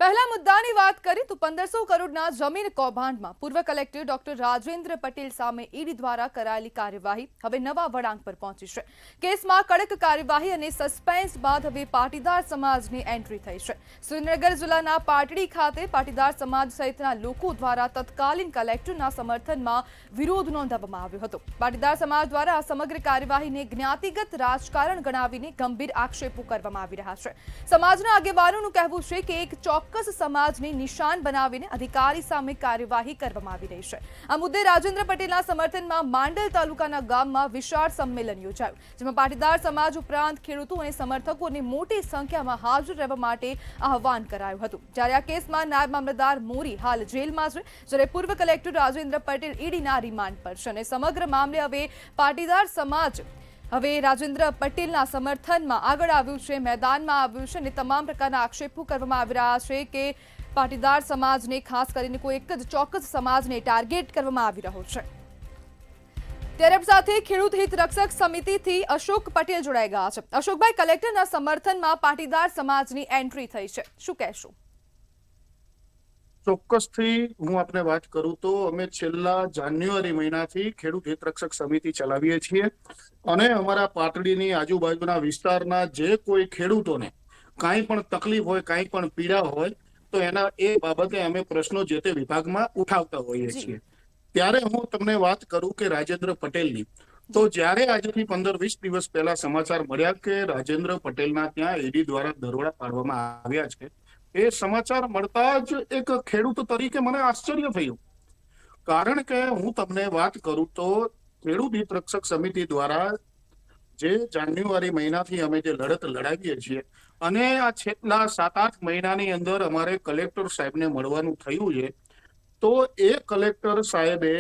પહેલા મુદ્દાની વાત કરીએ તો 1500 કરોડના જમીન કૌભાંડમાં પૂર્વ કલેક્ટર ડોક્ટર રાજેન્દ્ર પટેલ સામે ઈડી દ્વારા કરાયેલી કાર્યવાહી હવે નવા વળાંક પર પહોંચી છે। કેસમાં કડક કાર્યવાહી અને સસ્પેન્સ બાદ હવે પાટીદાર સમાજની એન્ટ્રી થઈ છે। સુરેન્દ્રનગર જિલ્લાના પાટડી ખાતે પાટીદાર સમાજ સહિતના લોકો દ્વારા તત્કાલીન કલેક્ટરના સમર્થનમાં વિરોધ નોંધાવવામાં આવ્યો હતો। પાટીદાર સમાજ દ્વારા આ સમગ્ર કાર્યવાહીને જ્ઞાતિગત રાજકારણ ગણાવીને ગંભીર આક્ષેપો કરવામાં આવી રહ્યા છે। સમાજના આગેવાનોનું કહેવું છે કે એક ચોક્કસ સમાજને નિશાન બનાવીને અધિકારી સામે કાર્યવાહી કરવામાં આવી રહી છે। આ મુદ્દે રાજેન્દ્ર પટેલના સમર્થનમાં માંડલ તાલુકાના ગામમાં વિશાળ સંમેલન યોજાયું, જેમાં પાટીદાર સમાજ ઉપરાંત ખેડૂતો અને સમર્થકોને મોટી સંખ્યામાં હાજર રહેવા માટે આહવાન કરાયું હતું। જ્યારે આ કેસમાં નાયબ મામલતદાર મોરી હાલ જેલમાં છે, જ્યારે પૂર્વ કલેક્ટર રાજેન્દ્ર પટેલ ઈડીના રિમાન્ડ પર છે અને સમગ્ર મામલે હવે પાટીદાર સમાજ હવે રાજેન્દ્ર પટેલના સમર્થનમાં આગળ આવ્યું છે, મેદાનમાં આવ્યું છે અને તમામ પ્રકારના આક્ષેપો કરવામાં આવી રહ્યા છે કે પાટીદાર સમાજને ખાસ કરીને કોઈ એક જ ચોક્કસ સમાજને ટાર્ગેટ કરવામાં આવી રહ્યો છે। ત્યારે સાથે ખેડૂત હિત રક્ષક સમિતિથી અશોક પટેલ જોડાઈ ગયા છે। અશોકભાઈ, કલેક્ટરના સમર્થનમાં પાટીદાર સમાજની એન્ટ્રી થઈ છે, શું કહેશો? ચોક્કસથી હું આપને વાત કરું તો અમે છેલ્લા જાન્યુઆરી મહિનાથી ખેડૂત હિત રક્ષક સમિતિ ચલાવીએ છીએ અને અમારા પાટડીની આજુબાજુના વિસ્તારના જે કોઈ ખેડૂતોને કાંઈ પણ તકલીફ હોય, કાંઈ પણ પીડા હોય તો એના એ બાબતે અમે પ્રશ્નો જે તે વિભાગમાં ઉઠાવતા હોઈએ છીએ। ત્યારે હું તમને વાત કરું કે રાજેન્દ્ર પટેલની, તો જ્યારે આજથી 15-20 દિવસ પહેલા સમાચાર મળ્યા કે રાજેન્દ્ર પટેલના ત્યાં ઈડી દ્વારા દરોડા પાડવામાં આવ્યા છે, એ સમાચાર મળતા જ એક ખેડૂત તરીકે મને આશ્ચર્ય થયું। કારણ કે હું તમને વાત કરું તો ખેડૂત હિત રક્ષક સમિતિ દ્વારા જે જાન્યુઆરી મહિનાથી અમે જે લડત લડાવીએ છીએ અને આ છેલ્લા 7-8 મહિનાની અંદર અમારે કલેક્ટર સાહેબને મળવાનું થયું છે, તો એ કલેક્ટર સાહેબે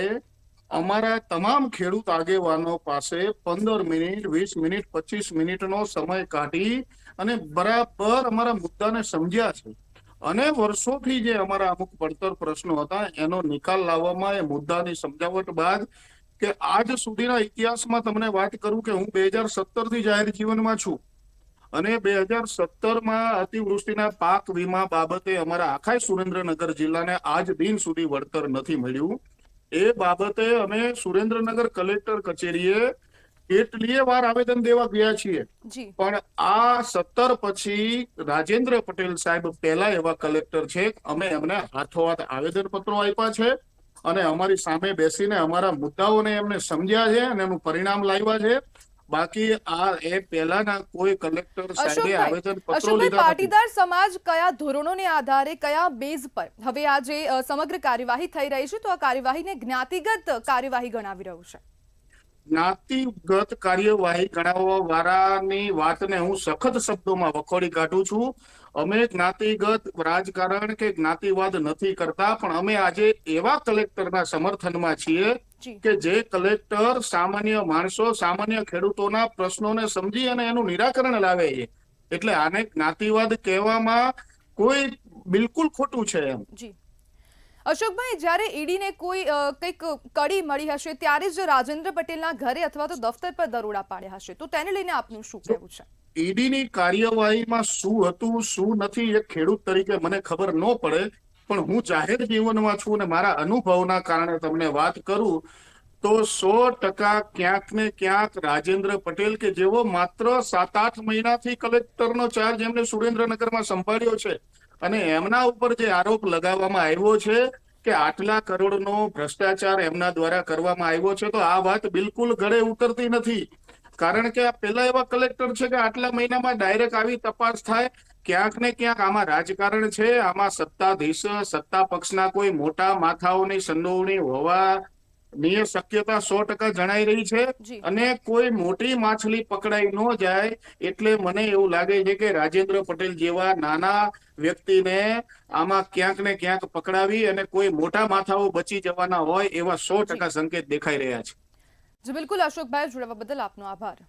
અમારા તમામ ખેડૂત આગેવાનો પાસે 15 મિનિટ, 20 મિનિટ, 25 મિનિટનો સમય કાઢી અને બરાબર અમારા મુદ્દાને સમજ્યા છે અને વર્ષોથી જે અમારા અમુક પડતર પ્રશ્નો હતા એનો નિકાલ લાવવામાં એ મુદ્દાની સમજાવટ બાદ કે આજ સુધીના ઇતિહાસમાં તમને વાત કરું કે હું 2017 થી જાહેર જીવનમાં છું અને 2017માં અતિવૃષ્ટિના પાક વીમા બાબતે અમારા આખા સુરેન્દ્રનગર જિલ્લાને આજ દિન સુધી વળતર નથી મળ્યું। એ બાબતે અમે સુરેન્દ્રનગર કલેક્ટર કચેરીએ કેટલીય વાર આવેદન દેવા ગયા છીએ, પણ આ 17 પછી રાજેન્દ્ર પટેલ સાહેબ પહેલા એવા કલેક્ટર છે, અમે એમને હાથોહાથ આવેદન પત્રો આપ્યા છે અને અમારી સામે બેસીને અમારા મુદ્દાઓને એમને સમજ્યા છે અને એનું પરિણામ લાવ્યા છે। બાકી આ એ પહેલાના કોઈ કલેક્ટર સાહેબે આવેદન પત્રો લીધા। પાટીદાર સમાજ કયા ધોરણોને આધારે, કયા બેઝ પર હવે આ જે સમગ્ર કાર્યવાહી થઈ રહી છે, તો આ કાર્યવાહીને જ્ઞાતિગત કાર્યવાહી ગણાવી રહ્યું છે? જ્ઞાતિગત કાર્યવાહી ગણાવવા વાળાની વાતને હું સખત શબ્દોમાં વખોડી કાઢું છું। અમે જ્ઞાતિગત રાજકારણ કે જ્ઞાતિવાદ નથી કરતા, પણ અમે આજે એવા કલેક્ટરના સમર્થનમાં છીએ કે જે કલેક્ટર સામાન્ય માણસો, સામાન્ય ખેડૂતોના પ્રશ્નોને સમજી અને એનું નિરાકરણ લાવે છે। એટલે આને જ્ઞાતિવાદ કહેવામાં કોઈ બિલકુલ ખોટું છે એમ। અશોકભાઈ, જ્યારે ઈડીને કોઈ કંઈક કડી મળી હશે ત્યારે જ રાજેન્દ્ર પટેલના ઘરે અથવા તો દફતર પર દરોડા પાડ્યા હશે, તો તેને લઈને આપનું શું કહેવું છે? ઈડીની કાર્યવાહીમાં શું હતું શું નથી એ ખેડૂત તરીકે મને ખબર ન પડે, પણ હું જાહેર જીવનમાં છું અને મારા અનુભવના કારણે તમને વાત કરું તો 100% ક્યાંક ને ક્યાંક રાજેન્દ્ર પટેલ કે જેવો માત્ર 7-8 મહિનાથી કલેક્ટરનો ચાર્જ એમને સુરેન્દ્રનગરમાં સંભાળ્યો છે અને એમના ઉપર જે આરોપ લગાવવામાં આવ્યો છે કે આટલા કરોડનો ભ્રષ્ટાચાર એમના દ્વારા કરવામાં આવ્યો છે, તો આ વાત બિલકુલ ગળે ઉતરતી નથી। કારણ કે આ પહેલા એવા કલેક્ટર છે કે આટલા મહિનામાં ડાયરેક્ટ આવી તપાસ થાય। ક્યાંક ને ક્યાંક આમાં રાજકારણ છે, આમાં સત્તાધીશ, સત્તા પક્ષના કોઈ મોટા માથાઓની સંડોવણી હોવાની શક્યતા 100% જણાઈ રહી છે અને કોઈ મોટી માછલી પકડાઈ ન જાય એટલે મને એવું લાગે છે કે રાજેન્દ્ર પટેલ જેવા નાના વ્યક્તિને આમાં ક્યાંક ને ક્યાંક પકડાવી અને કોઈ મોટા માથાઓ બચી જવાના હોય એવા 100% સંકેત દેખાઈ રહ્યા છે। જી બિલકુલ અશોકભાઈ, જોડાવા બદલ આપનો આભાર।